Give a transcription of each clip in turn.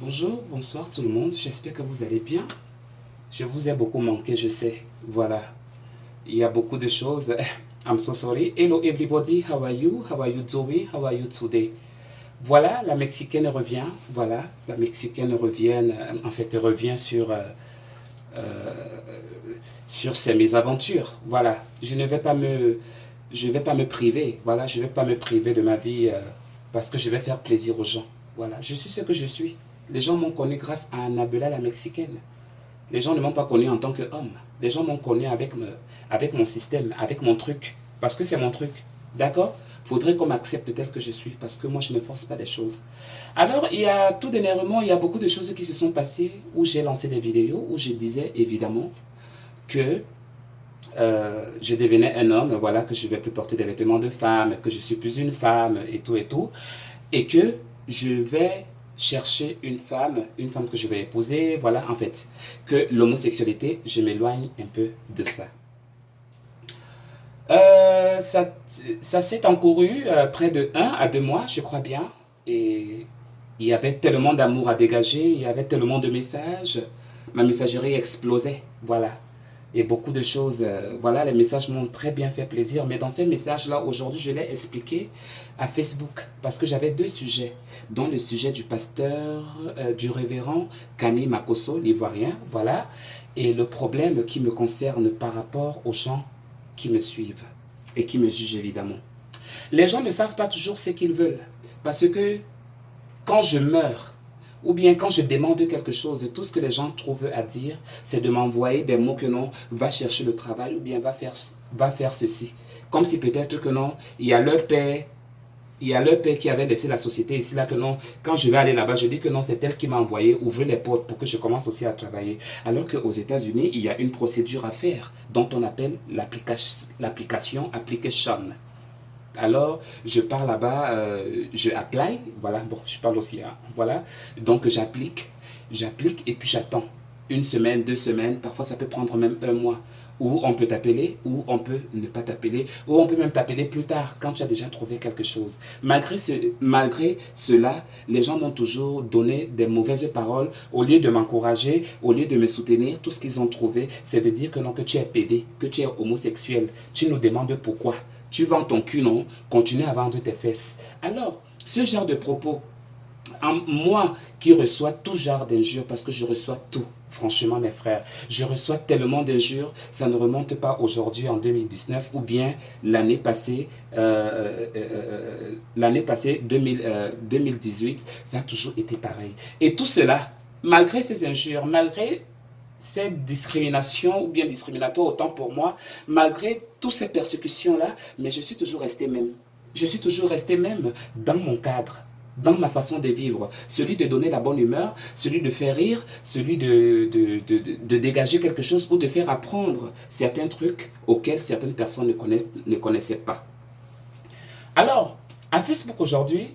Bonjour, bonsoir tout le monde, j'espère que vous allez bien. Je vous ai beaucoup manqué, je sais. Voilà, il y a beaucoup de choses. I'm so sorry. Hello everybody, how are you? How are you doing? How are you today? Voilà, la Mexicaine revient. Voilà, la Mexicaine revient, revient sur ses mésaventures. Voilà, je vais pas me priver. Voilà, je vais pas me priver de ma vie parce que je vais faire plaisir aux gens. Voilà, je suis ce que je suis. Les gens m'ont connu grâce à Annabella la Mexicaine. Les gens ne m'ont pas connu en tant qu'homme. Les gens m'ont connu avec mon système, avec mon truc. Parce que c'est mon truc. D'accord? Faudrait qu'on m'accepte tel que je suis. Parce que moi, je ne force pas des choses. Alors, il y a tout dernièrement, il y a beaucoup de choses qui se sont passées où j'ai lancé des vidéos, où je disais évidemment que je devenais un homme, voilà, que je ne vais plus porter des vêtements de femme, que je suis plus une femme et tout, et que je vais chercher une femme que je vais épouser, voilà, en fait, que l'homosexualité, je m'éloigne un peu de ça. Ça s'est encouru près de 1 à 2 mois, je crois bien, et il y avait tellement d'amour à dégager, il y avait tellement de messages, ma messagerie explosait, voilà. Et beaucoup de choses, voilà, les messages m'ont très bien fait plaisir, mais dans ces messages-là, aujourd'hui, je l'ai expliqué à Facebook, parce que j'avais deux sujets, dont le sujet du pasteur, du révérend Camille Makosso, l'ivoirien, voilà, et le problème qui me concerne par rapport aux gens qui me suivent et qui me jugent évidemment. Les gens ne savent pas toujours ce qu'ils veulent, parce que quand je meurs, ou bien quand je demande quelque chose, tout ce que les gens trouvent à dire, c'est de m'envoyer des mots que non, va chercher le travail, ou bien va faire ceci. Comme si peut-être que non, il y a leur père qui avait laissé la société ici, là que non, quand je vais aller là-bas, je dis que non, c'est elle qui m'a envoyé ouvrir les portes pour que je commence aussi à travailler. Alors qu'aux États-Unis, il y a une procédure à faire dont on appelle l'application application. Alors, je pars là-bas, je apply, voilà, bon, je parle aussi, hein, voilà. Donc, j'applique et puis j'attends. 1 semaine, 2 semaines, parfois ça peut prendre même 1 mois. Ou on peut t'appeler, ou on peut ne pas t'appeler, ou on peut même t'appeler plus tard quand tu as déjà trouvé quelque chose. Malgré cela, les gens m'ont toujours donné des mauvaises paroles. Au lieu de m'encourager, au lieu de me soutenir, tout ce qu'ils ont trouvé, c'est de dire que non, que tu es pédé, que tu es homosexuel. Tu nous demandes pourquoi. Tu vends ton cul, non? Continue à vendre tes fesses. Alors, ce genre de propos, moi qui reçois tout genre d'injures, parce que je reçois tout, franchement mes frères, je reçois tellement d'injures, ça ne remonte pas aujourd'hui en 2019 ou bien l'année passée 2018, ça a toujours été pareil. Et tout cela, malgré ces injures, malgré cette discrimination ou bien discriminatoire autant pour moi, malgré toutes ces persécutions-là, mais je suis toujours resté même. Je suis toujours resté même dans mon cadre, dans ma façon de vivre, celui de donner la bonne humeur, celui de faire rire, celui de dégager quelque chose ou de faire apprendre certains trucs auxquels certaines personnes ne connaissaient pas. Alors, à Facebook aujourd'hui,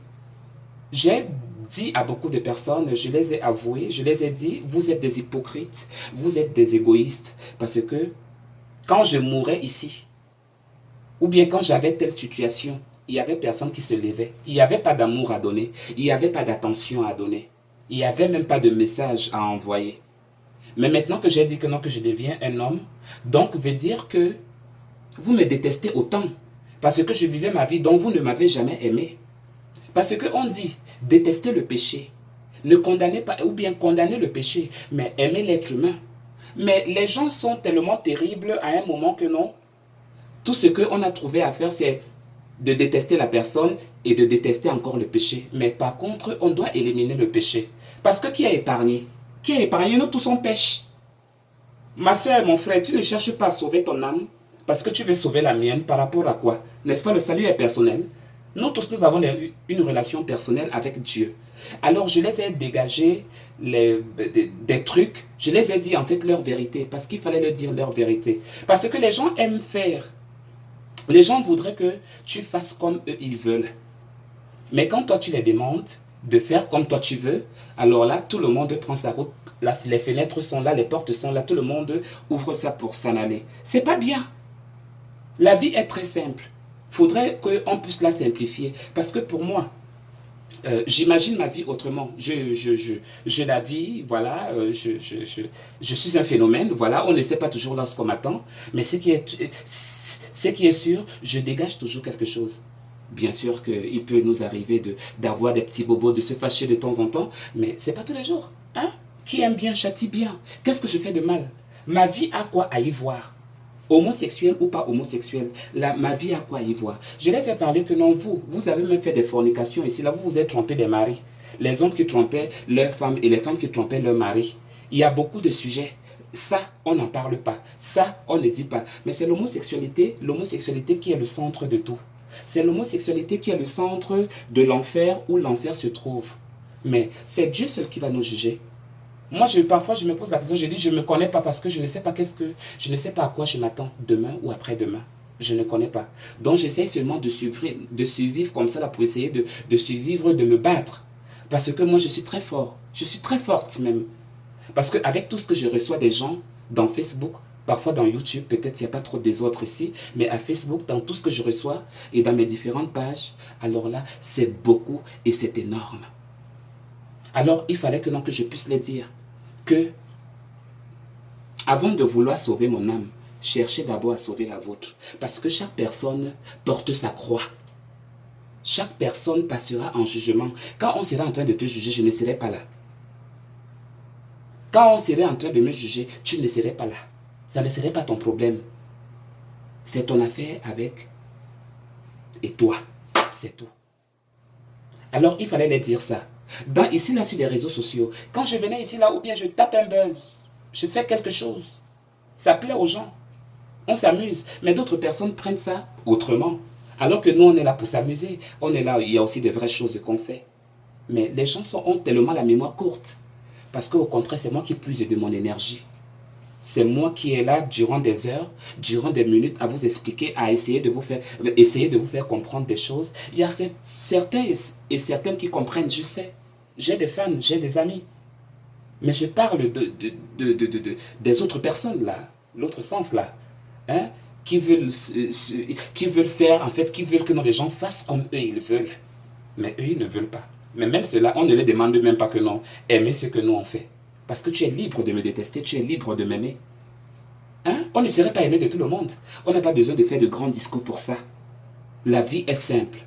j'ai dit à beaucoup de personnes, je les ai avoués, je les ai dit, vous êtes des hypocrites, vous êtes des égoïstes, parce que quand je mourais ici, ou bien quand j'avais telle situation, il n'y avait personne qui se levait. Il n'y avait pas d'amour à donner. Il n'y avait pas d'attention à donner. Il n'y avait même pas de message à envoyer. Mais maintenant que j'ai dit que non, que je deviens un homme, donc veut dire que vous me détestez autant. Parce que je vivais ma vie dont vous ne m'avez jamais aimé. Parce qu'on dit, détester le péché. Ne condamnez pas, ou bien condamner le péché, mais aimer l'être humain. Mais les gens sont tellement terribles à un moment que non. Tout ce qu'on a trouvé à faire, c'est de détester la personne et de détester encore le péché. Mais par contre, on doit éliminer le péché. Parce que qui a épargné? Qui a épargné? Nous tous on pêche. Ma soeur et mon frère, tu ne cherches pas à sauver ton âme parce que tu veux sauver la mienne par rapport à quoi? N'est-ce pas, le salut est personnel? Nous tous, nous avons une relation personnelle avec Dieu. Alors, je les ai dégagés des trucs. Je les ai dit en fait leur vérité parce qu'il fallait leur dire leur vérité. Parce que les gens aiment faire. Les gens voudraient que tu fasses comme eux ils veulent. Mais quand toi tu les demandes de faire comme toi tu veux, alors là, tout le monde prend sa route. Les fenêtres sont là, les portes sont là, tout le monde ouvre ça pour s'en aller. C'est pas bien. La vie est très simple. Il faudrait qu'on puisse la simplifier. Parce que pour moi, j'imagine ma vie autrement. Je la vis, voilà, je suis un phénomène, voilà, on ne sait pas toujours là ce qu'on m'attend, mais ce qui est sûr, je dégage toujours quelque chose. Bien sûr qu'il peut nous arriver d'avoir des petits bobos, de se fâcher de temps en temps, mais c'est pas tous les jours. Hein? Qui aime bien châtie bien. Qu'est-ce que je fais de mal? Ma vie a quoi à y voir? Homosexuel ou pas homosexuel, ma vie a quoi y voir? Je laisse parler que non, vous avez même fait des fornications ici, là, vous vous êtes trompé des maris. Les hommes qui trompaient leurs femmes et les femmes qui trompaient leurs maris. Il y a beaucoup de sujets. Ça, on n'en parle pas. Ça, on ne dit pas. Mais c'est l'homosexualité qui est le centre de tout. C'est l'homosexualité qui est le centre de l'enfer où l'enfer se trouve. Mais c'est Dieu seul qui va nous juger. Moi, parfois, je me pose la question, je dis, je ne me connais pas parce que je ne sais pas je ne sais pas à quoi je m'attends demain ou après-demain. Je ne connais pas. Donc, j'essaie seulement de survivre comme ça, là, pour essayer de survivre, de me battre. Parce que moi, je suis très fort. Je suis très forte même. Parce qu'avec tout ce que je reçois des gens dans Facebook, parfois dans YouTube, peut-être il n'y a pas trop des autres ici, mais à Facebook, dans tout ce que je reçois et dans mes différentes pages, alors là, c'est beaucoup et c'est énorme. Alors, il fallait que je puisse les dire que, avant de vouloir sauver mon âme, cherchez d'abord à sauver la vôtre. Parce que chaque personne porte sa croix. Chaque personne passera en jugement. Quand on sera en train de te juger, je ne serai pas là. Quand on serait en train de me juger, tu ne serais pas là. Ça ne serait pas ton problème. C'est ton affaire avec et toi. C'est tout. Alors, il fallait les dire ça. Ici, là, sur les réseaux sociaux, quand je venais ici, là, ou bien je tape un buzz, je fais quelque chose, ça plaît aux gens, on s'amuse, mais d'autres personnes prennent ça autrement, alors que nous, on est là pour s'amuser, on est là, il y a aussi des vraies choses qu'on fait, mais les gens ont tellement la mémoire courte, parce qu'au contraire, c'est moi qui puise de mon énergie, c'est moi qui est là durant des heures, durant des minutes à vous expliquer, à essayer de vous faire comprendre des choses. Il y a certains et certaines qui comprennent, je sais. J'ai des fans, j'ai des amis. Mais je parle des autres personnes là, l'autre sens là, hein, qui veulent faire, en fait, qui veulent que les gens fassent comme eux ils veulent. Mais eux ils ne veulent pas. Mais même cela, on ne les demande même pas que non, aimer ce que nous on fait. Parce que tu es libre de me détester, tu es libre de m'aimer. Hein? On ne serait pas aimé de tout le monde. On n'a pas besoin de faire de grands discours pour ça. La vie est simple.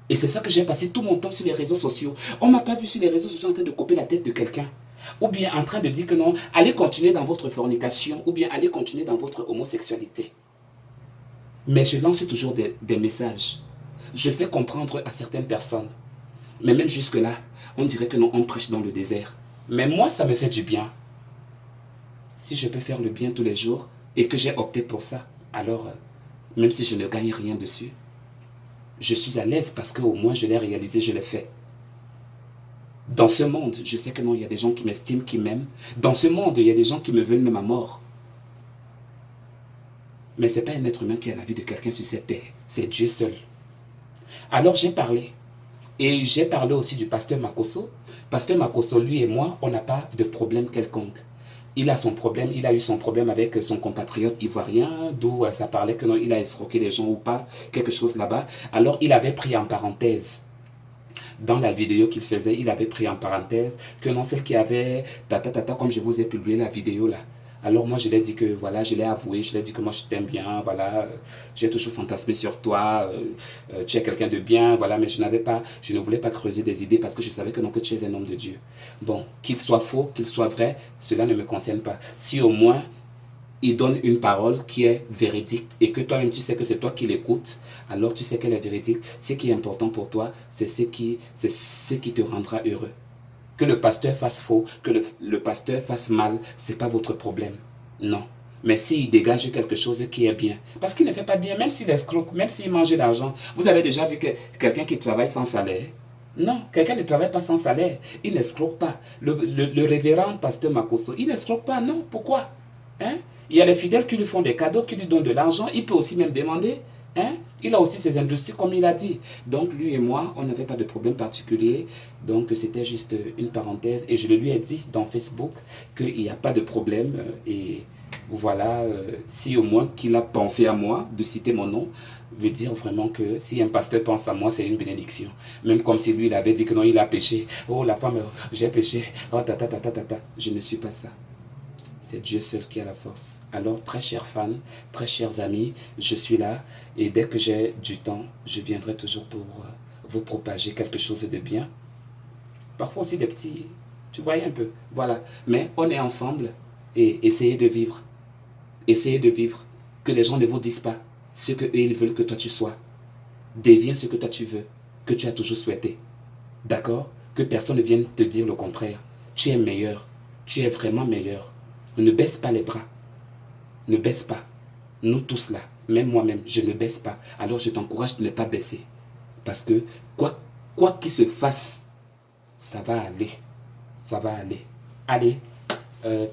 Et c'est ça que j'ai passé tout mon temps sur les réseaux sociaux. On ne m'a pas vu sur les réseaux sociaux en train de couper la tête de quelqu'un. Ou bien en train de dire que non, allez continuer dans votre fornication, ou bien allez continuer dans votre homosexualité. Mais je lance toujours des messages. Je fais comprendre à certaines personnes. Mais même jusque-là, on dirait que non, on prêche dans le désert. Mais moi, ça me fait du bien. Si je peux faire le bien tous les jours et que j'ai opté pour ça, alors, même si je ne gagne rien dessus, je suis à l'aise parce qu'au moins je l'ai réalisé, je l'ai fait. Dans ce monde, je sais que non, il y a des gens qui m'estiment, qui m'aiment. Dans ce monde, il y a des gens qui me veulent même à mort. Mais ce n'est pas un être humain qui a la vie de quelqu'un sur cette terre. C'est Dieu seul. Alors j'ai parlé. Et j'ai parlé aussi du pasteur Makosso. Pasteur Makosso, lui et moi, on n'a pas de problème quelconque. Il a son problème, il a eu son problème avec son compatriote ivoirien, d'où ça parlait que non, il a escroqué les gens ou pas, quelque chose là-bas. Alors il avait pris en parenthèse, dans la vidéo qu'il faisait, il avait pris en parenthèse que non, celle qui avait comme je vous ai publié la vidéo là. Alors moi je lui ai dit que voilà, je l'ai avoué, je lui ai dit que moi je t'aime bien, voilà, j'ai toujours fantasmé sur toi, tu es quelqu'un de bien, voilà, mais je ne voulais pas creuser des idées parce que je savais que non, que tu es un homme de Dieu. Bon, qu'il soit faux, qu'il soit vrai, cela ne me concerne pas. Si au moins il donne une parole qui est véridique et que toi-même tu sais que c'est toi qui l'écoutes, alors tu sais qu'elle est véridique. Ce qui est important pour toi, c'est ce qui te rendra heureux. Que le pasteur fasse faux, que le pasteur fasse mal, ce n'est pas votre problème. Non. Mais s'il dégage quelque chose qui est bien, parce qu'il ne fait pas bien, même s'il escroque, même s'il mange de l'argent. Vous avez déjà vu quelqu'un qui travaille sans salaire? Non, quelqu'un ne travaille pas sans salaire. Il n'escroque pas. Le révérend pasteur Makosso, il n'escroque pas, non. Pourquoi? Hein? Il y a les fidèles qui lui font des cadeaux, qui lui donnent de l'argent. Il peut aussi même demander. Hein? Il a aussi ses industries, comme il a dit. Donc, lui et moi, on n'avait pas de problème particulier. Donc, c'était juste une parenthèse. Et je lui ai dit dans Facebook qu'il n'y a pas de problème. Et voilà, si au moins qu'il a pensé à moi, de citer mon nom, veut dire vraiment que si un pasteur pense à moi, c'est une bénédiction. Même comme si lui, il avait dit que non, il a péché. Oh, la femme, j'ai péché. Oh, ta, ta, ta, ta, ta, ta. Je ne suis pas ça. C'est Dieu seul qui a la force. Alors, très chers fans, très chers amis, je suis là. Et dès que j'ai du temps, je viendrai toujours pour vous propager quelque chose de bien. Parfois aussi des petits, tu vois un peu. Voilà. Mais on est ensemble et essayez de vivre. Essayez de vivre. Que les gens ne vous disent pas ce que eux ils veulent que toi tu sois. Deviens ce que toi tu veux, que tu as toujours souhaité. D'accord? Que personne ne vienne te dire le contraire. Tu es meilleur. Tu es vraiment meilleur. Ne baisse pas les bras. Ne baisse pas. Nous tous là, même moi-même, je ne baisse pas. Alors je t'encourage de ne pas baisser. Parce que quoi qu'il se fasse, ça va aller. Ça va aller. Allez,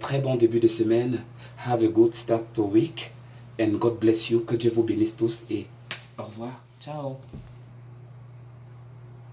très bon début de semaine. Have a good start to week. And God bless you. Que Dieu vous bénisse tous et au revoir. Ciao.